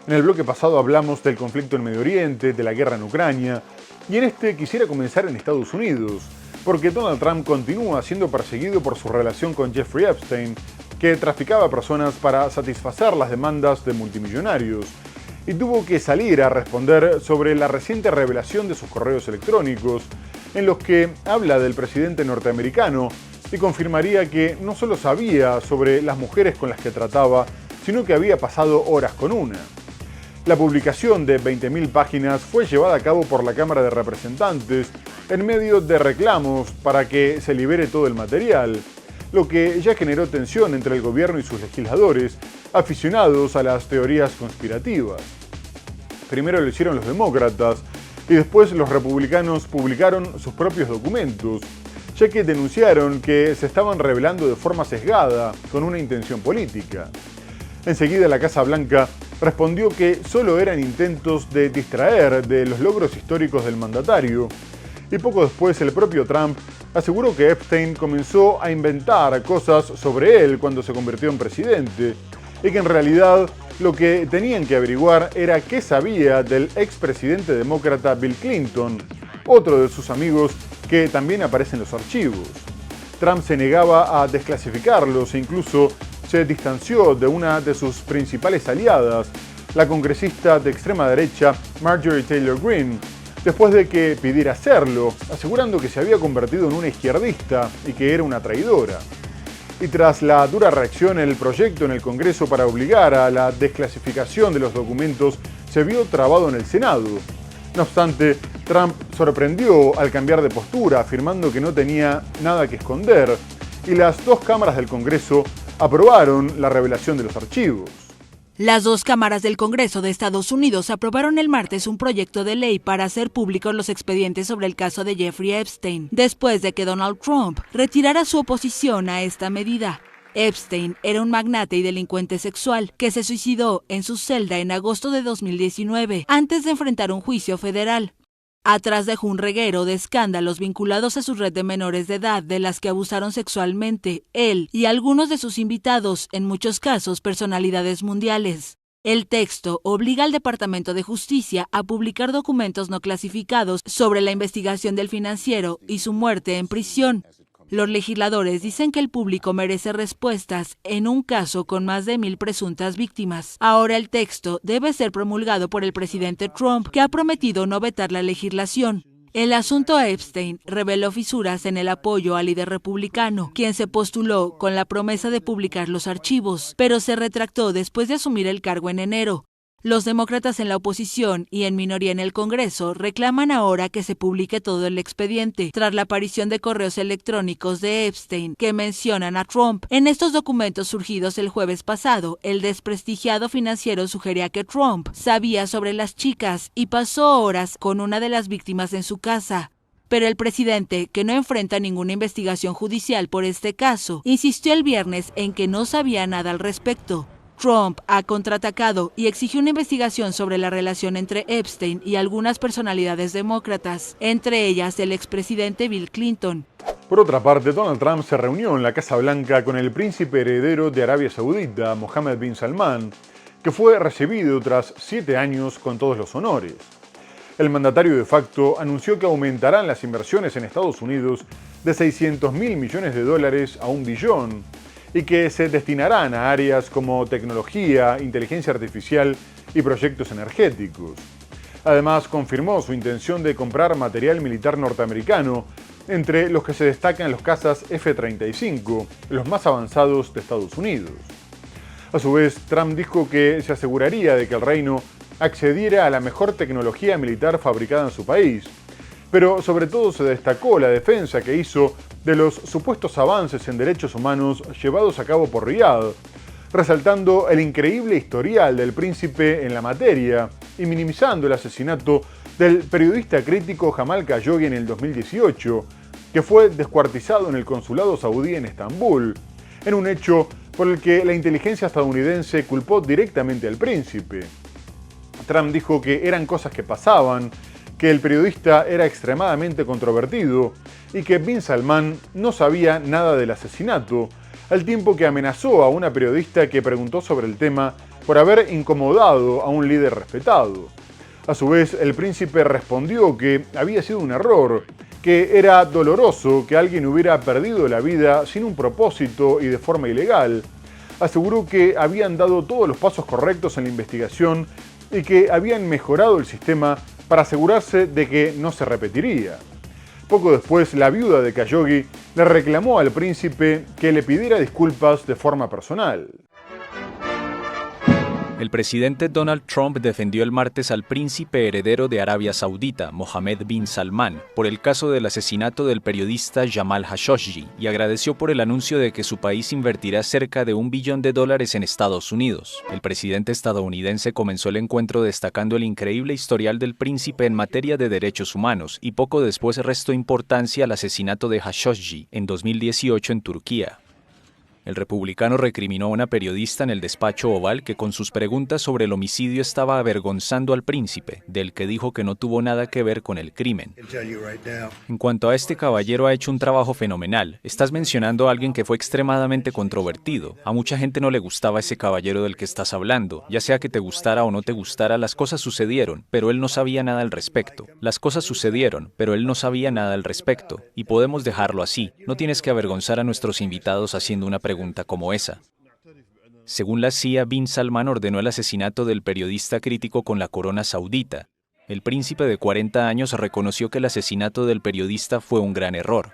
En el bloque pasado hablamos del conflicto en Medio Oriente, de la guerra en Ucrania, y en este quisiera comenzar en Estados Unidos, porque Donald Trump continúa siendo perseguido por su relación con Jeffrey Epstein, que traficaba personas para satisfacer las demandas de multimillonarios, y tuvo que salir a responder sobre la reciente revelación de sus correos electrónicos, en los que habla del presidente norteamericano y confirmaría que no solo sabía sobre las mujeres con las que trataba, sino que había pasado horas con una. La publicación de 20.000 páginas fue llevada a cabo por la Cámara de Representantes en medio de reclamos para que se libere todo el material, lo que ya generó tensión entre el gobierno y sus legisladores, aficionados a las teorías conspirativas. Primero lo hicieron los demócratas y después los republicanos publicaron sus propios documentos, ya que denunciaron que se estaban revelando de forma sesgada con una intención política. Enseguida la Casa Blanca respondió que solo eran intentos de distraer de los logros históricos del mandatario, y poco después el propio Trump aseguró que Epstein comenzó a inventar cosas sobre él cuando se convirtió en presidente, y que en realidad lo que tenían que averiguar era qué sabía del expresidente demócrata Bill Clinton, otro de sus amigos que también aparece en los archivos. Trump se negaba a desclasificarlos e incluso se distanció de una de sus principales aliadas, la congresista de extrema derecha Marjorie Taylor Greene, después de que pidiera hacerlo, asegurando que se había convertido en una izquierdista y que era una traidora. Y tras la dura reacción, el proyecto en el Congreso para obligar a la desclasificación de los documentos se vio trabado en el Senado. No obstante, Trump sorprendió al cambiar de postura, afirmando que no tenía nada que esconder, y las dos cámaras del Congreso aprobaron la revelación de los archivos. Las dos cámaras del Congreso de Estados Unidos aprobaron el martes un proyecto de ley para hacer públicos los expedientes sobre el caso de Jeffrey Epstein, después de que Donald Trump retirara su oposición a esta medida. Epstein era un magnate y delincuente sexual que se suicidó en su celda en agosto de 2019, antes de enfrentar un juicio federal. Atrás dejó un reguero de escándalos vinculados a su red de menores de edad de las que abusaron sexualmente él y algunos de sus invitados, en muchos casos personalidades mundiales. El texto obliga al Departamento de Justicia a publicar documentos no clasificados sobre la investigación del financiero y su muerte en prisión. Los legisladores dicen que el público merece respuestas en un caso con más de 1,000 presuntas víctimas. Ahora el texto debe ser promulgado por el presidente Trump, que ha prometido no vetar la legislación. El asunto Epstein reveló fisuras en el apoyo al líder republicano, quien se postuló con la promesa de publicar los archivos, pero se retractó después de asumir el cargo en enero. Los demócratas en la oposición y en minoría en el Congreso reclaman ahora que se publique todo el expediente, tras la aparición de correos electrónicos de Epstein que mencionan a Trump. En estos documentos surgidos el jueves pasado, el desprestigiado financiero sugería que Trump sabía sobre las chicas y pasó horas con una de las víctimas en su casa. Pero el presidente, que no enfrenta ninguna investigación judicial por este caso, insistió el viernes en que no sabía nada al respecto. Trump ha contraatacado y exigió una investigación sobre la relación entre Epstein y algunas personalidades demócratas, entre ellas el expresidente Bill Clinton. Por otra parte, Donald Trump se reunió en la Casa Blanca con el príncipe heredero de Arabia Saudita, Mohammed bin Salman, que fue recibido tras 7 años con todos los honores. El mandatario de facto anunció que aumentarán las inversiones en Estados Unidos de $600.000 millones a $1 billón, y que se destinarán a áreas como tecnología, inteligencia artificial y proyectos energéticos. Además, confirmó su intención de comprar material militar norteamericano, entre los que se destacan los cazas F-35, los más avanzados de Estados Unidos. A su vez, Trump dijo que se aseguraría de que el reino accediera a la mejor tecnología militar fabricada en su país, pero sobre todo se destacó la defensa que hizo de los supuestos avances en derechos humanos llevados a cabo por Riad, resaltando el increíble historial del príncipe en la materia y minimizando el asesinato del periodista crítico Jamal Khashoggi en el 2018, que fue descuartizado en el consulado saudí en Estambul, en un hecho por el que la inteligencia estadounidense culpó directamente al príncipe. Trump dijo que eran cosas que pasaban, que el periodista era extremadamente controvertido y que bin Salman no sabía nada del asesinato, al tiempo que amenazó a una periodista que preguntó sobre el tema por haber incomodado a un líder respetado. A su vez, el príncipe respondió que había sido un error, que era doloroso que alguien hubiera perdido la vida sin un propósito y de forma ilegal. Aseguró que habían dado todos los pasos correctos en la investigación y que habían mejorado el sistema para asegurarse de que no se repetiría. Poco después, la viuda de Khashoggi le reclamó al príncipe que le pidiera disculpas de forma personal. El presidente Donald Trump defendió el martes al príncipe heredero de Arabia Saudita, Mohammed bin Salman, por el caso del asesinato del periodista Jamal Khashoggi y agradeció por el anuncio de que su país invertirá cerca de $1 billón en Estados Unidos. El presidente estadounidense comenzó el encuentro destacando el increíble historial del príncipe en materia de derechos humanos y poco después restó importancia al asesinato de Khashoggi en 2018 en Turquía. El republicano recriminó a una periodista en el despacho Oval que con sus preguntas sobre el homicidio estaba avergonzando al príncipe, del que dijo que no tuvo nada que ver con el crimen. En cuanto a este caballero, ha hecho un trabajo fenomenal. Estás mencionando a alguien que fue extremadamente controvertido. A mucha gente no le gustaba ese caballero del que estás hablando. Ya sea que te gustara o no te gustara, las cosas sucedieron, pero él no sabía nada al respecto. Las cosas sucedieron, pero él no sabía nada al respecto. Y podemos dejarlo así. No tienes que avergonzar a nuestros invitados haciendo una pregunta como esa. Según la CIA, bin Salman ordenó el asesinato del periodista crítico con la corona saudita. El príncipe de 40 años reconoció que el asesinato del periodista fue un gran error.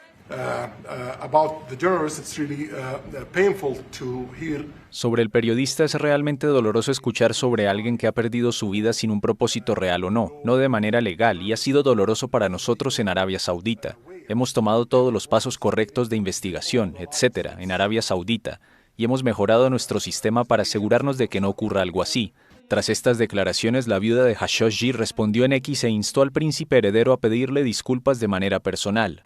Sobre el periodista es realmente doloroso escuchar sobre alguien que ha perdido su vida sin un propósito real o no de manera legal, y ha sido doloroso para nosotros en Arabia Saudita. Hemos tomado todos los pasos correctos de investigación, etc., en Arabia Saudita, y hemos mejorado nuestro sistema para asegurarnos de que no ocurra algo así. Tras estas declaraciones, la viuda de Khashoggi respondió en X e instó al príncipe heredero a pedirle disculpas de manera personal.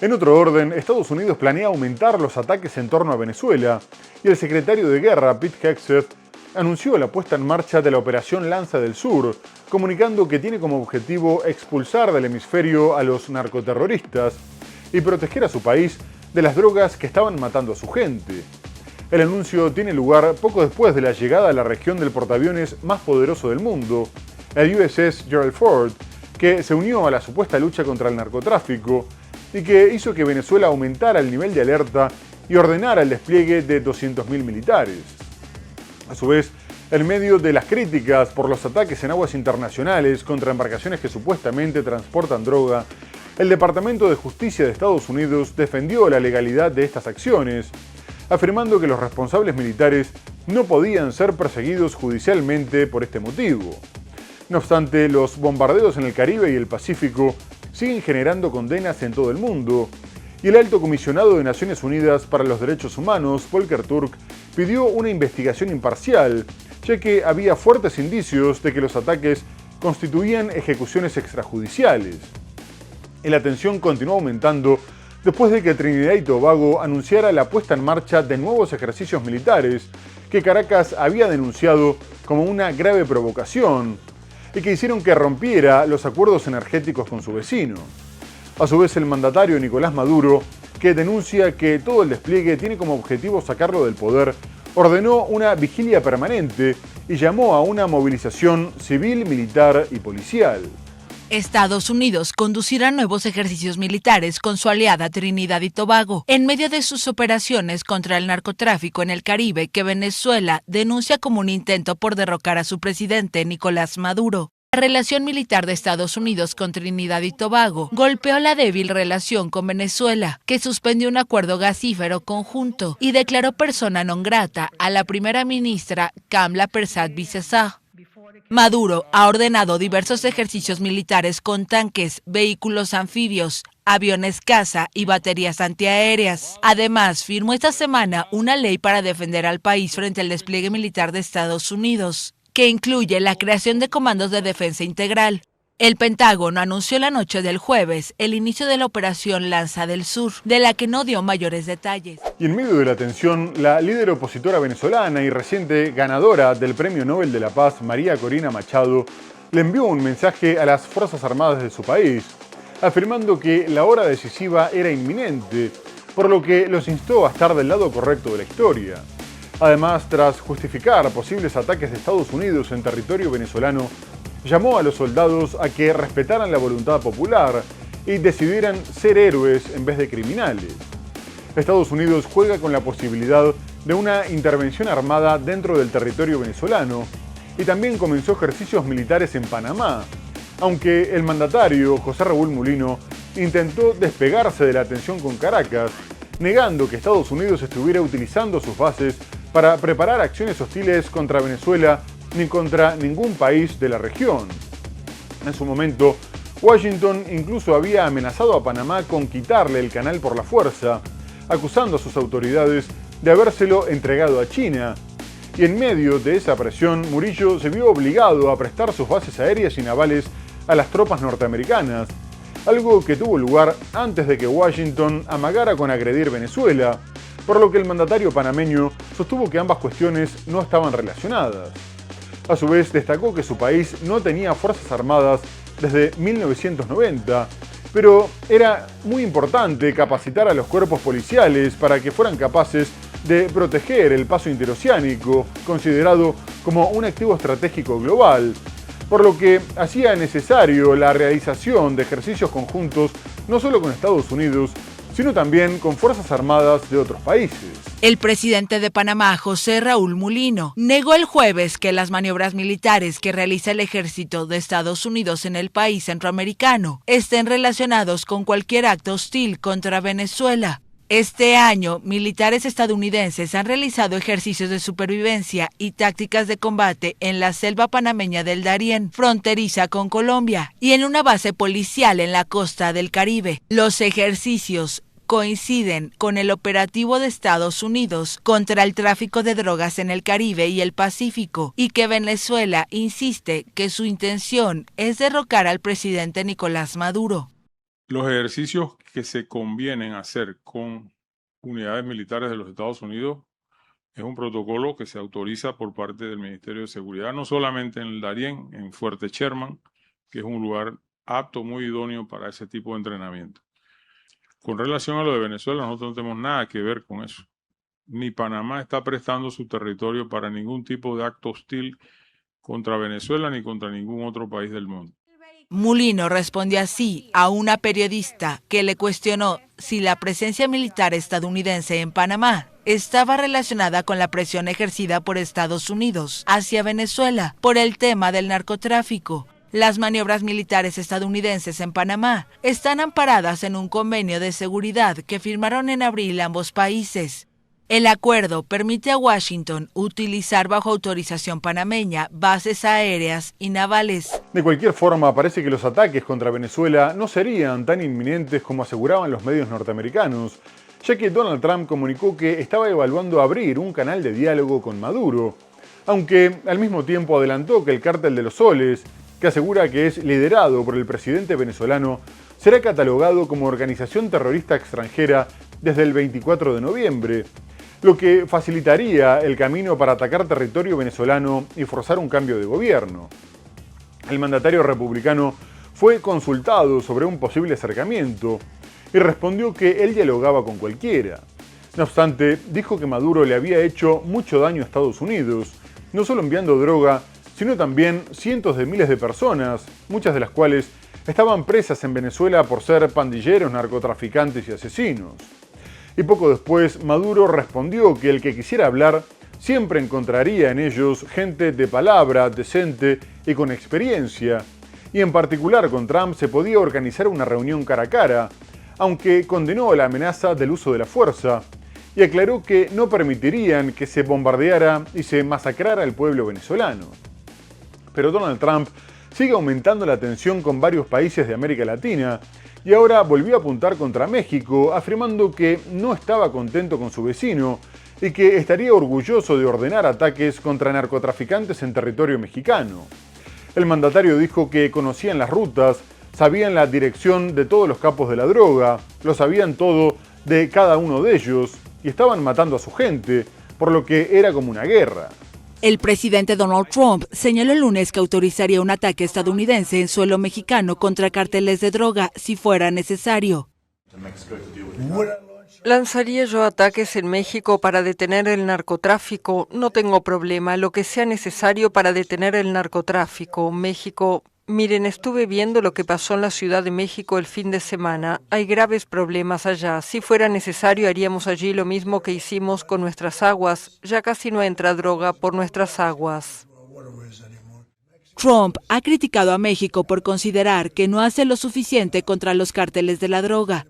En otro orden, Estados Unidos planea aumentar los ataques en torno a Venezuela y el secretario de Guerra, Pete Hegseth, anunció la puesta en marcha de la Operación Lanza del Sur, comunicando que tiene como objetivo expulsar del hemisferio a los narcoterroristas y proteger a su país de las drogas que estaban matando a su gente. El anuncio tiene lugar poco después de la llegada a la región del portaaviones más poderoso del mundo, el USS Gerald Ford, que se unió a la supuesta lucha contra el narcotráfico y que hizo que Venezuela aumentara el nivel de alerta y ordenara el despliegue de 200.000 militares. A su vez, en medio de las críticas por los ataques en aguas internacionales contra embarcaciones que supuestamente transportan droga, el Departamento de Justicia de Estados Unidos defendió la legalidad de estas acciones, afirmando que los responsables militares no podían ser perseguidos judicialmente por este motivo. No obstante, los bombardeos en el Caribe y el Pacífico siguen generando condenas en todo el mundo, y el alto comisionado de Naciones Unidas para los Derechos Humanos, Volker Turk, pidió una investigación imparcial, ya que había fuertes indicios de que los ataques constituían ejecuciones extrajudiciales. Y la tensión continuó aumentando después de que Trinidad y Tobago anunciara la puesta en marcha de nuevos ejercicios militares que Caracas había denunciado como una grave provocación y que hicieron que rompiera los acuerdos energéticos con su vecino. A su vez, el mandatario Nicolás Maduro, que denuncia que todo el despliegue tiene como objetivo sacarlo del poder, ordenó una vigilia permanente y llamó a una movilización civil, militar y policial. Estados Unidos conducirá nuevos ejercicios militares con su aliada Trinidad y Tobago en medio de sus operaciones contra el narcotráfico en el Caribe que Venezuela denuncia como un intento por derrocar a su presidente Nicolás Maduro. La relación militar de Estados Unidos con Trinidad y Tobago golpeó la débil relación con Venezuela, que suspendió un acuerdo gasífero conjunto y declaró persona non grata a la primera ministra Kamla Persad-Bissessar. Maduro ha ordenado diversos ejercicios militares con tanques, vehículos anfibios, aviones caza y baterías antiaéreas. Además, firmó esta semana una ley para defender al país frente al despliegue militar de Estados Unidos, que incluye la creación de comandos de defensa integral. El Pentágono anunció la noche del jueves el inicio de la Operación Lanza del Sur, de la que no dio mayores detalles. Y en medio de la tensión, la líder opositora venezolana y reciente ganadora del Premio Nobel de la Paz, María Corina Machado, le envió un mensaje a las Fuerzas Armadas de su país, afirmando que la hora decisiva era inminente, por lo que los instó a estar del lado correcto de la historia. Además, tras justificar posibles ataques de Estados Unidos en territorio venezolano, llamó a los soldados a que respetaran la voluntad popular y decidieran ser héroes en vez de criminales. Estados Unidos juega con la posibilidad de una intervención armada dentro del territorio venezolano y también comenzó ejercicios militares en Panamá, aunque el mandatario, José Raúl Mulino, intentó despegarse de la tensión con Caracas, negando que Estados Unidos estuviera utilizando sus bases para preparar acciones hostiles contra Venezuela ni contra ningún país de la región. En su momento, Washington incluso había amenazado a Panamá con quitarle el canal por la fuerza, acusando a sus autoridades de habérselo entregado a China. Y en medio de esa presión, Murillo se vio obligado a prestar sus bases aéreas y navales a las tropas norteamericanas, algo que tuvo lugar antes de que Washington amagara con agredir Venezuela, por lo que el mandatario panameño sostuvo que ambas cuestiones no estaban relacionadas. A su vez, destacó que su país no tenía fuerzas armadas desde 1990, pero era muy importante capacitar a los cuerpos policiales para que fueran capaces de proteger el paso interoceánico, considerado como un activo estratégico global, por lo que hacía necesario la realización de ejercicios conjuntos no solo con Estados Unidos, sino también con fuerzas armadas de otros países. El presidente de Panamá, José Raúl Mulino, negó el jueves que las maniobras militares que realiza el ejército de Estados Unidos en el país centroamericano estén relacionados con cualquier acto hostil contra Venezuela. Este año, militares estadounidenses han realizado ejercicios de supervivencia y tácticas de combate en la selva panameña del Darién, fronteriza con Colombia, y en una base policial en la costa del Caribe. Los ejercicios coinciden con el operativo de Estados Unidos contra el tráfico de drogas en el Caribe y el Pacífico, y que Venezuela insiste que su intención es derrocar al presidente Nicolás Maduro. Los ejercicios que se convienen hacer con unidades militares de los Estados Unidos es un protocolo que se autoriza por parte del Ministerio de Seguridad, no solamente en el Darién, en Fuerte Sherman, que es un lugar apto, muy idóneo para ese tipo de entrenamiento. Con relación a lo de Venezuela, nosotros no tenemos nada que ver con eso. Ni Panamá está prestando su territorio para ningún tipo de acto hostil contra Venezuela ni contra ningún otro país del mundo. Mulino respondió así a una periodista que le cuestionó si la presencia militar estadounidense en Panamá estaba relacionada con la presión ejercida por Estados Unidos hacia Venezuela por el tema del narcotráfico. Las maniobras militares estadounidenses en Panamá están amparadas en un convenio de seguridad que firmaron en abril ambos países. El acuerdo permite a Washington utilizar bajo autorización panameña bases aéreas y navales. De cualquier forma, parece que los ataques contra Venezuela no serían tan inminentes como aseguraban los medios norteamericanos, ya que Donald Trump comunicó que estaba evaluando abrir un canal de diálogo con Maduro, aunque al mismo tiempo adelantó que el Cártel de los Soles, que asegura que es liderado por el presidente venezolano, será catalogado como organización terrorista extranjera desde el 24 de noviembre, lo que facilitaría el camino para atacar territorio venezolano y forzar un cambio de gobierno. El mandatario republicano fue consultado sobre un posible acercamiento y respondió que él dialogaba con cualquiera. No obstante, dijo que Maduro le había hecho mucho daño a Estados Unidos, no solo enviando droga, sino también cientos de miles de personas, muchas de las cuales estaban presas en Venezuela por ser pandilleros, narcotraficantes y asesinos. Y poco después, Maduro respondió que el que quisiera hablar siempre encontraría en ellos gente de palabra, decente y con experiencia. Y en particular con Trump se podía organizar una reunión cara a cara, aunque condenó la amenaza del uso de la fuerza y aclaró que no permitirían que se bombardeara y se masacrara al pueblo venezolano. Pero Donald Trump sigue aumentando la tensión con varios países de América Latina y ahora volvió a apuntar contra México, afirmando que no estaba contento con su vecino y que estaría orgulloso de ordenar ataques contra narcotraficantes en territorio mexicano. El mandatario dijo que conocían las rutas, sabían la dirección de todos los capos de la droga, lo sabían todo de cada uno de ellos y estaban matando a su gente, por lo que era como una guerra. El presidente Donald Trump señaló el lunes que autorizaría un ataque estadounidense en suelo mexicano contra cárteles de droga si fuera necesario. ¿Lanzaría yo ataques en México para detener el narcotráfico? No tengo problema, lo que sea necesario para detener el narcotráfico. México, miren, estuve viendo lo que pasó en la Ciudad de México el fin de semana. Hay graves problemas allá. Si fuera necesario, haríamos allí lo mismo que hicimos con nuestras aguas. Ya casi no entra droga por nuestras aguas. Trump ha criticado a México por considerar que no hace lo suficiente contra los cárteles de la droga.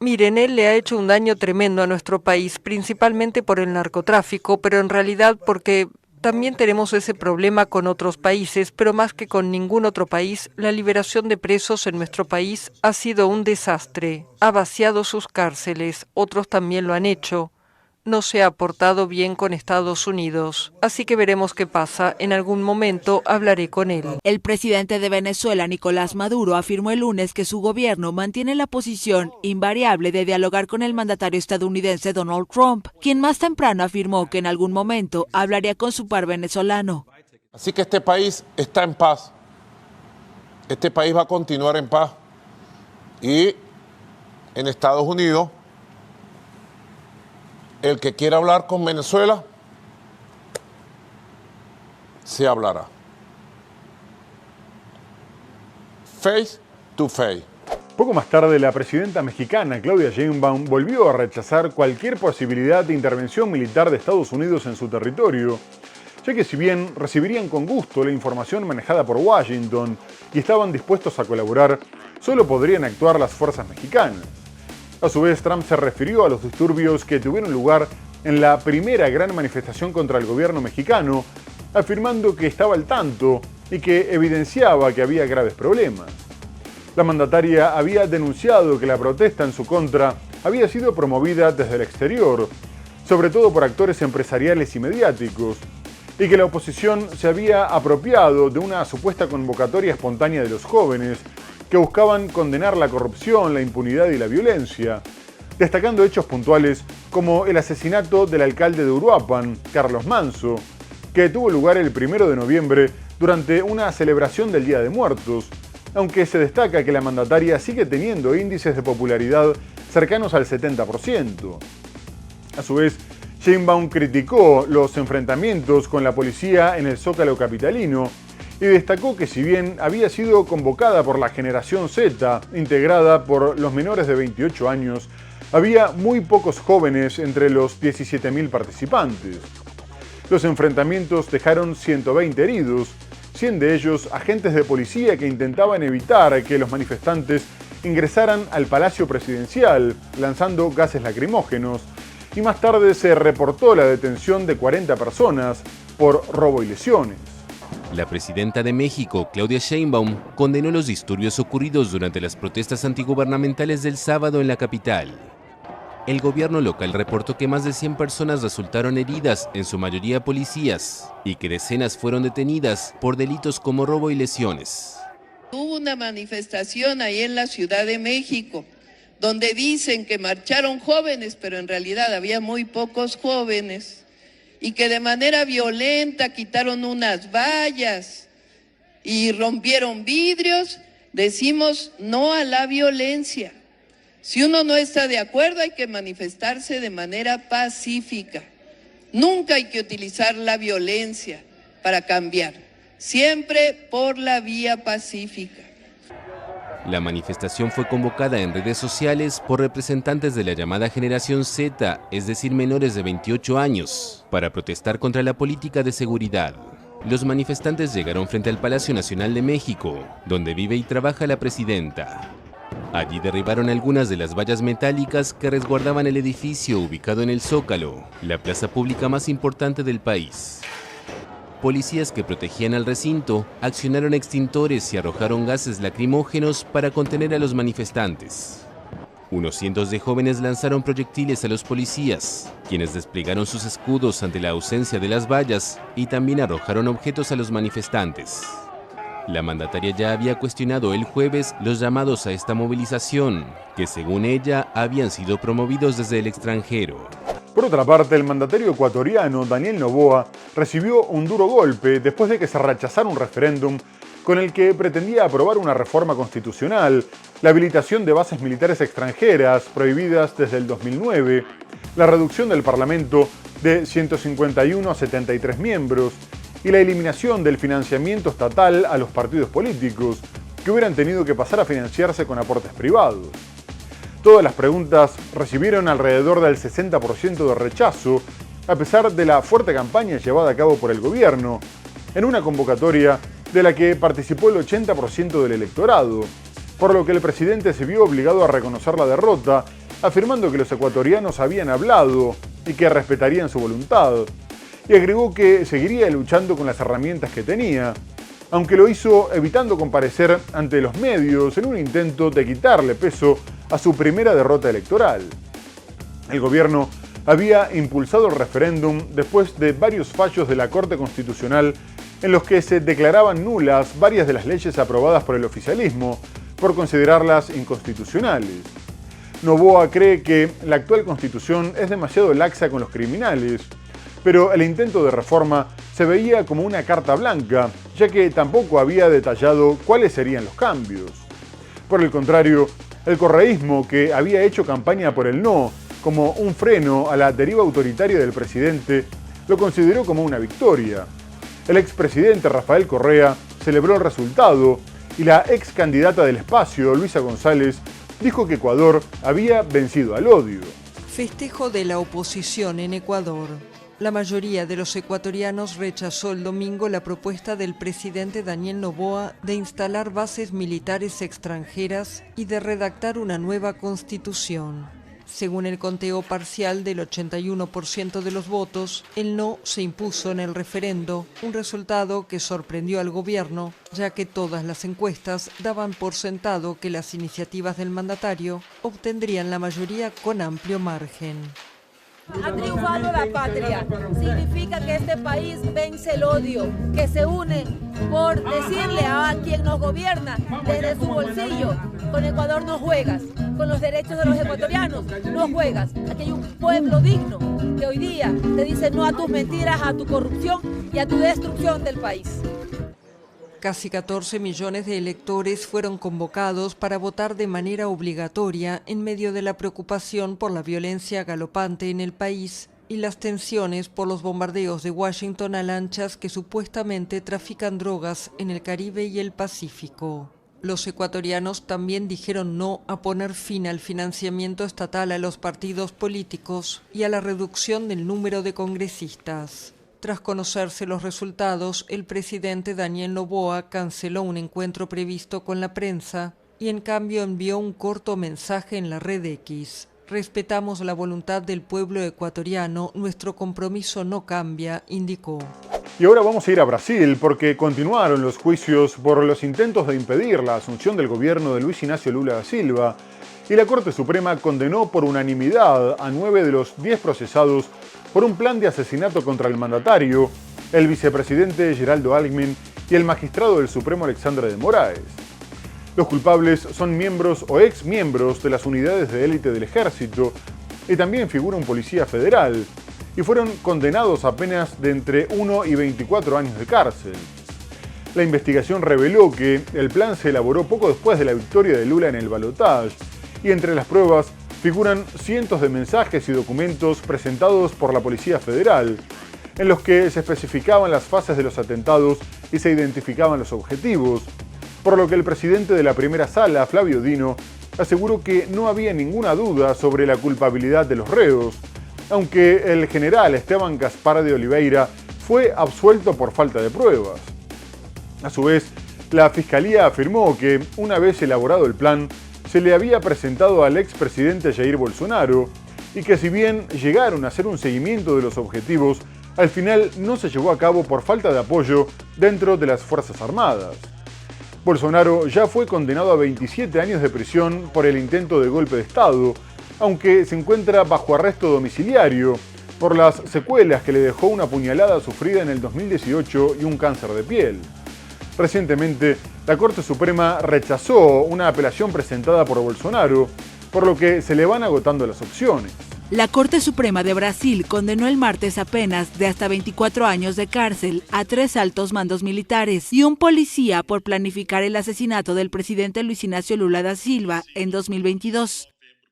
Miren, él le ha hecho un daño tremendo a nuestro país, principalmente por el narcotráfico, pero en realidad porque también tenemos ese problema con otros países, pero más que con ningún otro país, la liberación de presos en nuestro país ha sido un desastre. Ha vaciado sus cárceles, otros también lo han hecho. No se ha portado bien con Estados Unidos, así que veremos qué pasa. En algún momento hablaré con él. El presidente de Venezuela, Nicolás Maduro, afirmó el lunes que su gobierno mantiene la posición invariable de dialogar con el mandatario estadounidense Donald Trump, quien más temprano afirmó que en algún momento hablaría con su par venezolano. Así que este país está en paz. Este país va a continuar en paz. Y en Estados Unidos, el que quiera hablar con Venezuela, se hablará. Face to face. Poco más tarde, la presidenta mexicana Claudia Sheinbaum volvió a rechazar cualquier posibilidad de intervención militar de Estados Unidos en su territorio, ya que si bien recibirían con gusto la información manejada por Washington y estaban dispuestos a colaborar, solo podrían actuar las fuerzas mexicanas. A su vez, Trump se refirió a los disturbios que tuvieron lugar en la primera gran manifestación contra el gobierno mexicano, afirmando que estaba al tanto y que evidenciaba que había graves problemas. La mandataria había denunciado que la protesta en su contra había sido promovida desde el exterior, sobre todo por actores empresariales y mediáticos, y que la oposición se había apropiado de una supuesta convocatoria espontánea de los jóvenes que buscaban condenar la corrupción, la impunidad y la violencia, destacando hechos puntuales como el asesinato del alcalde de Uruapan, Carlos Manso, que tuvo lugar el 1 de noviembre durante una celebración del Día de Muertos, aunque se destaca que la mandataria sigue teniendo índices de popularidad cercanos al 70%. A su vez, Sheinbaum criticó los enfrentamientos con la policía en el Zócalo capitalino y destacó que si bien había sido convocada por la generación Z, integrada por los menores de 28 años, había muy pocos jóvenes entre los 17.000 participantes. Los enfrentamientos dejaron 120 heridos, 100 de ellos agentes de policía que intentaban evitar que los manifestantes ingresaran al Palacio Presidencial, lanzando gases lacrimógenos, y más tarde se reportó la detención de 40 personas por robo y lesiones. La presidenta de México, Claudia Sheinbaum, condenó los disturbios ocurridos durante las protestas antigubernamentales del sábado en la capital. El gobierno local reportó que más de 100 personas resultaron heridas, en su mayoría policías, y que decenas fueron detenidas por delitos como robo y lesiones. Hubo una manifestación ahí en la Ciudad de México, donde dicen que marcharon jóvenes, pero en realidad había muy pocos jóvenes, y que de manera violenta quitaron unas vallas y rompieron vidrios. Decimos no a la violencia. Si uno no está de acuerdo, hay que manifestarse de manera pacífica. Nunca hay que utilizar la violencia para cambiar, siempre por la vía pacífica. La manifestación fue convocada en redes sociales por representantes de la llamada generación Z, es decir, menores de 28 años, para protestar contra la política de seguridad. Los manifestantes llegaron frente al Palacio Nacional de México, donde vive y trabaja la presidenta. Allí derribaron algunas de las vallas metálicas que resguardaban el edificio ubicado en el Zócalo, la plaza pública más importante del país. Policías que protegían al recinto accionaron extintores y arrojaron gases lacrimógenos para contener a los manifestantes. Unos cientos de jóvenes lanzaron proyectiles a los policías, quienes desplegaron sus escudos ante la ausencia de las vallas y también arrojaron objetos a los manifestantes. La mandataria ya había cuestionado el jueves los llamados a esta movilización, que según ella habían sido promovidos desde el extranjero. Por otra parte, el mandatario ecuatoriano Daniel Noboa recibió un duro golpe después de que se rechazara un referéndum con el que pretendía aprobar una reforma constitucional, la habilitación de bases militares extranjeras prohibidas desde el 2009, la reducción del Parlamento de 151 a 73 miembros y la eliminación del financiamiento estatal a los partidos políticos, que hubieran tenido que pasar a financiarse con aportes privados. Todas las preguntas recibieron alrededor del 60% de rechazo, a pesar de la fuerte campaña llevada a cabo por el gobierno, en una convocatoria de la que participó el 80% del electorado, por lo que el presidente se vio obligado a reconocer la derrota, afirmando que los ecuatorianos habían hablado y que respetarían su voluntad, y agregó que seguiría luchando con las herramientas que tenía, aunque lo hizo evitando comparecer ante los medios en un intento de quitarle peso a su primera derrota electoral. El gobierno había impulsado el referéndum después de varios fallos de la Corte Constitucional en los que se declaraban nulas varias de las leyes aprobadas por el oficialismo por considerarlas inconstitucionales. Noboa cree que la actual Constitución es demasiado laxa con los criminales, pero el intento de reforma se veía como una carta blanca, ya que tampoco había detallado cuáles serían los cambios. Por el contrario, el correísmo, que había hecho campaña por el no como un freno a la deriva autoritaria del presidente, lo consideró como una victoria. El expresidente Rafael Correa celebró el resultado y la ex candidata del espacio, Luisa González, dijo que Ecuador había vencido al odio. Festejo de la oposición en Ecuador. La mayoría de los ecuatorianos rechazó el domingo la propuesta del presidente Daniel Noboa de instalar bases militares extranjeras y de redactar una nueva constitución. Según el conteo parcial del 81% de los votos, el no se impuso en el referendo, un resultado que sorprendió al gobierno, ya que todas las encuestas daban por sentado que las iniciativas del mandatario obtendrían la mayoría con amplio margen. Ha triunfado la patria. Significa que este país vence el odio, que se une por decirle a quien nos gobierna desde su bolsillo: con Ecuador no juegas, con los derechos de los ecuatorianos no juegas. Aquí hay un pueblo digno que hoy día te dice no a tus mentiras, a tu corrupción y a tu destrucción del país. Casi 14 millones de electores fueron convocados para votar de manera obligatoria en medio de la preocupación por la violencia galopante en el país y las tensiones por los bombardeos de Washington a lanchas que supuestamente trafican drogas en el Caribe y el Pacífico. Los ecuatorianos también dijeron no a poner fin al financiamiento estatal a los partidos políticos y a la reducción del número de congresistas. Tras conocerse los resultados, el presidente Daniel Noboa canceló un encuentro previsto con la prensa y en cambio envió un corto mensaje en la red X. Respetamos la voluntad del pueblo ecuatoriano, nuestro compromiso no cambia, indicó. Y ahora vamos a ir a Brasil porque continuaron los juicios por los intentos de impedir la asunción del gobierno de Luis Inácio Lula da Silva y la Corte Suprema condenó por unanimidad a 9 de los 10 procesados por un plan de asesinato contra el mandatario, el vicepresidente Geraldo Alckmin y el magistrado del Supremo Alexandre de Moraes. Los culpables son miembros o exmiembros de las unidades de élite del ejército y también figura un policía federal, y fueron condenados a penas de entre 1 y 24 años de cárcel. La investigación reveló que el plan se elaboró poco después de la victoria de Lula en el balotaje, y entre las pruebas figuran cientos de mensajes y documentos presentados por la Policía Federal, en los que se especificaban las fases de los atentados y se identificaban los objetivos, por lo que el presidente de la primera sala, Flavio Dino, aseguró que no había ninguna duda sobre la culpabilidad de los reos, aunque el general Esteban Gaspar de Oliveira fue absuelto por falta de pruebas. A su vez, la Fiscalía afirmó que, una vez elaborado el plan, se le había presentado al expresidente Jair Bolsonaro y que si bien llegaron a hacer un seguimiento de los objetivos, al final no se llevó a cabo por falta de apoyo dentro de las Fuerzas Armadas. Bolsonaro ya fue condenado a 27 años de prisión por el intento de golpe de Estado, aunque se encuentra bajo arresto domiciliario por las secuelas que le dejó una puñalada sufrida en el 2018 y un cáncer de piel. Recientemente, la Corte Suprema rechazó una apelación presentada por Bolsonaro, por lo que se le van agotando las opciones. La Corte Suprema de Brasil condenó el martes a penas de hasta 24 años de cárcel a 3 altos mandos militares y un policía por planificar el asesinato del presidente Luiz Inácio Lula da Silva en 2022.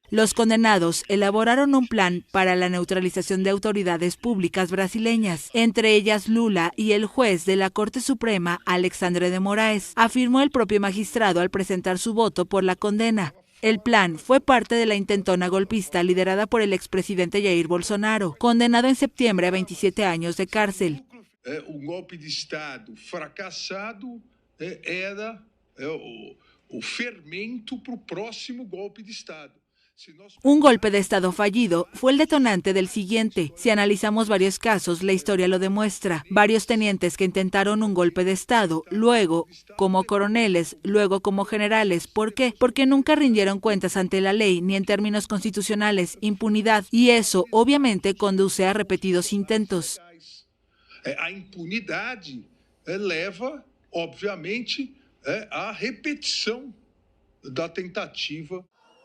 Los condenados elaboraron un plan para la neutralización de autoridades públicas brasileñas, entre ellas Lula y el juez de la Corte Suprema, Alexandre de Moraes, afirmó el propio magistrado al presentar su voto por la condena. El plan fue parte de la intentona golpista liderada por el expresidente Jair Bolsonaro, condenado en septiembre a 27 años de cárcel. Un golpe de Estado fracasado era o fermento para el próximo golpe de Estado. Un golpe de Estado fallido fue el detonante del siguiente. Si analizamos varios casos, la historia lo demuestra. Varios tenientes que intentaron un golpe de Estado, luego como coroneles, luego como generales. ¿Por qué? Porque nunca rindieron cuentas ante la ley, ni en términos constitucionales, impunidad. Y eso, obviamente, conduce a repetidos intentos. A impunidad leva, obviamente, a repetición da tentativa.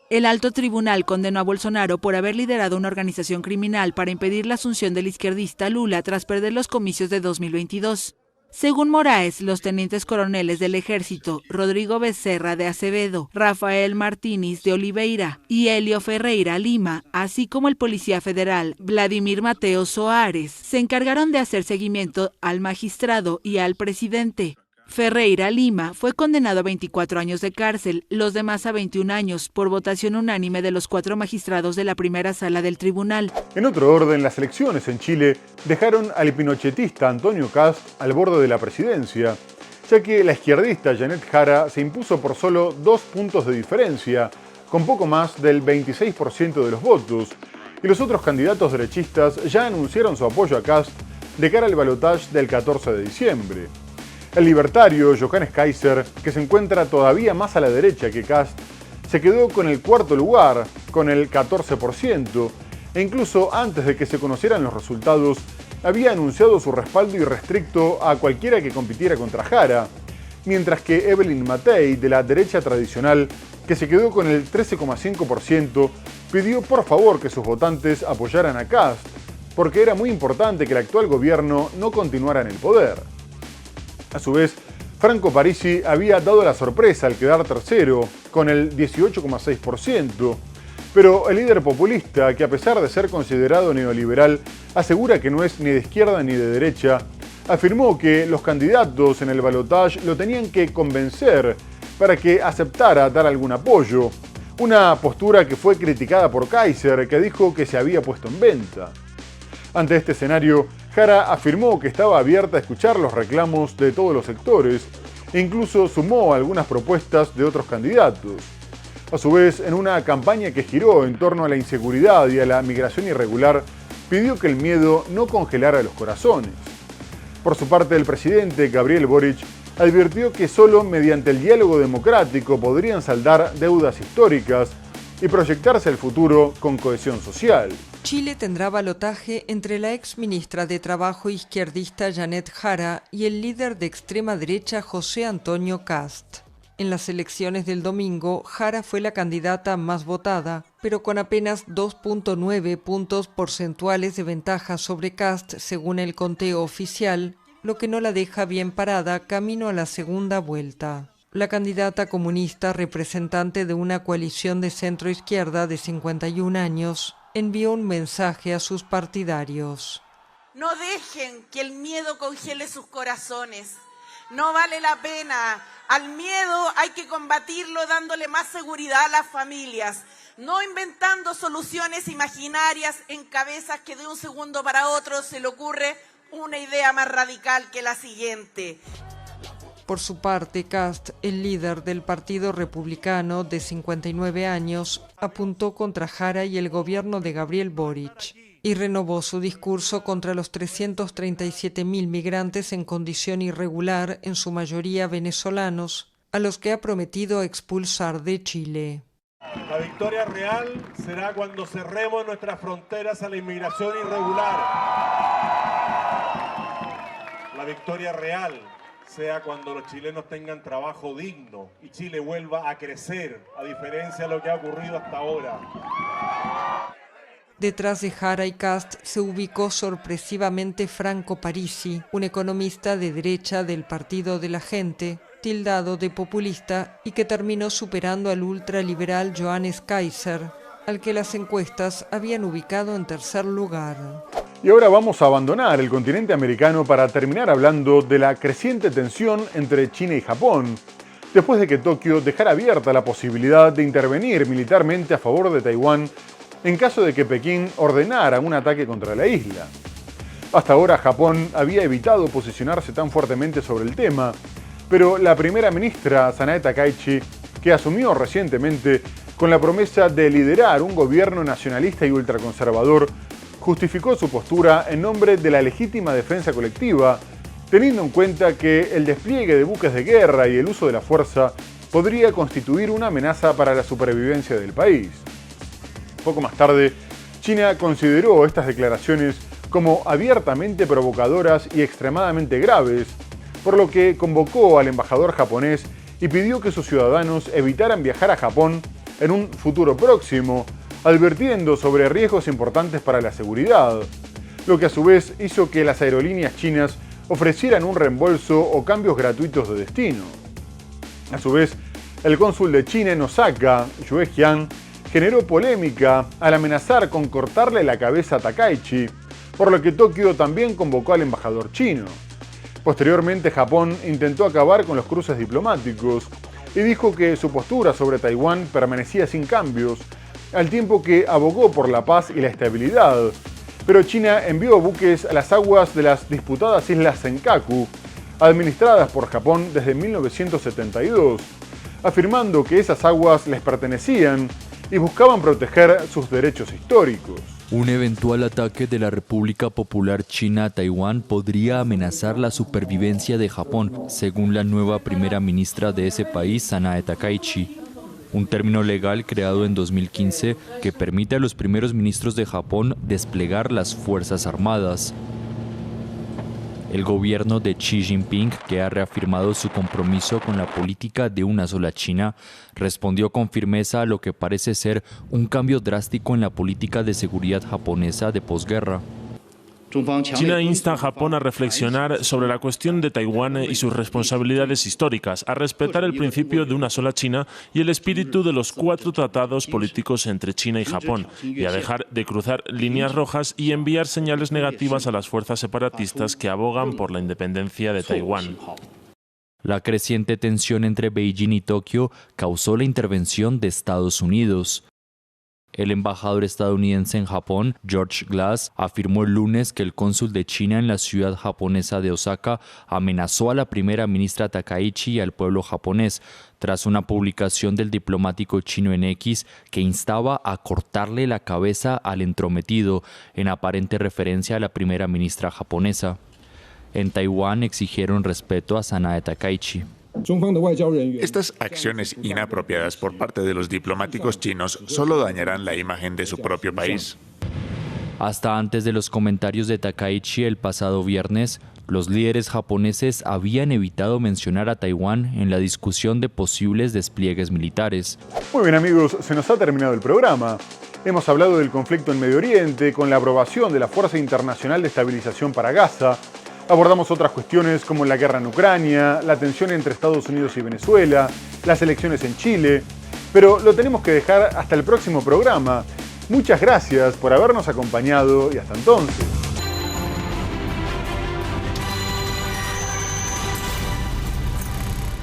El alto tribunal condenó a Bolsonaro por haber liderado una organización criminal para impedir la asunción del izquierdista Lula tras perder los comicios de 2022. Según Moraes, los tenientes coroneles del ejército, Rodrigo Becerra de Acevedo, Rafael Martínez de Oliveira y Helio Ferreira Lima, así como el policía federal Vladimir Mateo Soares, se encargaron de hacer seguimiento al magistrado y al presidente. Ferreira Lima fue condenado a 24 años de cárcel, los demás a 21 años, por votación unánime de los 4 magistrados de la primera sala del tribunal. En otro orden, las elecciones en Chile dejaron al pinochetista Antonio Kast al borde de la presidencia, ya que la izquierdista Janet Jara se impuso por solo 2 puntos de diferencia, con poco más del 26% de los votos, y los otros candidatos derechistas ya anunciaron su apoyo a Kast de cara al balotaje del 14 de diciembre. El libertario Johannes Kaiser, que se encuentra todavía más a la derecha que Kast, se quedó con el 4º lugar, con el 14%, e incluso antes de que se conocieran los resultados, había anunciado su respaldo irrestricto a cualquiera que compitiera contra Jara, mientras que Evelyn Matthei, de la derecha tradicional, que se quedó con el 13,5%, pidió por favor que sus votantes apoyaran a Kast, porque era muy importante que el actual gobierno no continuara en el poder. A su vez, Franco Parisi había dado la sorpresa al quedar tercero, con el 18,6%, pero el líder populista, que a pesar de ser considerado neoliberal, asegura que no es ni de izquierda ni de derecha, afirmó que los candidatos en el balotaje lo tenían que convencer para que aceptara dar algún apoyo, una postura que fue criticada por Kaiser, que dijo que se había puesto en venta. Ante este escenario, Jara afirmó que estaba abierta a escuchar los reclamos de todos los sectores e incluso sumó algunas propuestas de otros candidatos. A su vez, en una campaña que giró en torno a la inseguridad y a la migración irregular, pidió que el miedo no congelara los corazones. Por su parte, el presidente Gabriel Boric advirtió que solo mediante el diálogo democrático podrían saldar deudas históricas y proyectarse al futuro con cohesión social. Chile tendrá balotaje entre la ex ministra de Trabajo izquierdista Janet Jara y el líder de extrema derecha José Antonio Kast. En las elecciones del domingo, Jara fue la candidata más votada, pero con apenas 2,9 puntos porcentuales de ventaja sobre Kast según el conteo oficial, lo que no la deja bien parada camino a la segunda vuelta. La candidata comunista, representante de una coalición de centro-izquierda de 51 años, envió un mensaje a sus partidarios. No dejen que el miedo congele sus corazones. No vale la pena. Al miedo hay que combatirlo dándole más seguridad a las familias, no inventando soluciones imaginarias en cabezas que de un segundo para otro se le ocurre una idea más radical que la siguiente. Por su parte, Kast, el líder del Partido Republicano de 59 años, apuntó contra Jara y el gobierno de Gabriel Boric y renovó su discurso contra los 337.000 migrantes en condición irregular, en su mayoría venezolanos, a los que ha prometido expulsar de Chile. La victoria real será cuando cerremos nuestras fronteras a la inmigración irregular. La victoria real sea cuando los chilenos tengan trabajo digno y Chile vuelva a crecer, a diferencia de lo que ha ocurrido hasta ahora. Detrás de Jara y Kast se ubicó sorpresivamente Franco Parisi, un economista de derecha del Partido de la Gente, tildado de populista y que terminó superando al ultraliberal Johannes Kaiser, al que las encuestas habían ubicado en tercer lugar. Y ahora vamos a abandonar el continente americano para terminar hablando de la creciente tensión entre China y Japón, después de que Tokio dejara abierta la posibilidad de intervenir militarmente a favor de Taiwán en caso de que Pekín ordenara un ataque contra la isla. Hasta ahora Japón había evitado posicionarse tan fuertemente sobre el tema, pero la primera ministra Sanae Takaichi, que asumió recientemente con la promesa de liderar un gobierno nacionalista y ultraconservador, justificó su postura en nombre de la legítima defensa colectiva, teniendo en cuenta que el despliegue de buques de guerra y el uso de la fuerza podría constituir una amenaza para la supervivencia del país. Poco más tarde, China consideró estas declaraciones como abiertamente provocadoras y extremadamente graves, por lo que convocó al embajador japonés y pidió que sus ciudadanos evitaran viajar a Japón en un futuro próximo, advirtiendo sobre riesgos importantes para la seguridad, lo que a su vez hizo que las aerolíneas chinas ofrecieran un reembolso o cambios gratuitos de destino. A su vez, el cónsul de China en Osaka, Yue Jian, generó polémica al amenazar con cortarle la cabeza a Takaichi, por lo que Tokio también convocó al embajador chino. Posteriormente, Japón intentó acabar con los cruces diplomáticos y dijo que su postura sobre Taiwán permanecía sin cambios, al tiempo que abogó por la paz y la estabilidad. Pero China envió buques a las aguas de las disputadas islas Senkaku, administradas por Japón desde 1972, afirmando que esas aguas les pertenecían y buscaban proteger sus derechos históricos. Un eventual ataque de la República Popular China a Taiwán podría amenazar la supervivencia de Japón, según la nueva primera ministra de ese país, Sanae Takaichi. Un término legal creado en 2015 que permite a los primeros ministros de Japón desplegar las Fuerzas Armadas. El gobierno de Xi Jinping, que ha reafirmado su compromiso con la política de una sola China, respondió con firmeza a lo que parece ser un cambio drástico en la política de seguridad japonesa de posguerra. China insta a Japón a reflexionar sobre la cuestión de Taiwán y sus responsabilidades históricas, a respetar el principio de una sola China y el espíritu de los 4 tratados políticos entre China y Japón, y a dejar de cruzar líneas rojas y enviar señales negativas a las fuerzas separatistas que abogan por la independencia de Taiwán. La creciente tensión entre Beijing y Tokio causó la intervención de Estados Unidos. El embajador estadounidense en Japón, George Glass, afirmó el lunes que el cónsul de China en la ciudad japonesa de Osaka amenazó a la primera ministra Takaichi y al pueblo japonés, tras una publicación del diplomático chino en X que instaba a cortarle la cabeza al entrometido, en aparente referencia a la primera ministra japonesa. En Taiwán exigieron respeto a Sanae Takaichi. Estas acciones inapropiadas por parte de los diplomáticos chinos solo dañarán la imagen de su propio país. Hasta antes de los comentarios de Takaichi el pasado viernes, los líderes japoneses habían evitado mencionar a Taiwán en la discusión de posibles despliegues militares. Muy bien amigos, se nos ha terminado el programa. Hemos hablado del conflicto en Medio Oriente con la aprobación de la Fuerza Internacional de Estabilización para Gaza. Abordamos otras cuestiones como la guerra en Ucrania, la tensión entre Estados Unidos y Venezuela, las elecciones en Chile, pero lo tenemos que dejar hasta el próximo programa. Muchas gracias por habernos acompañado y hasta entonces.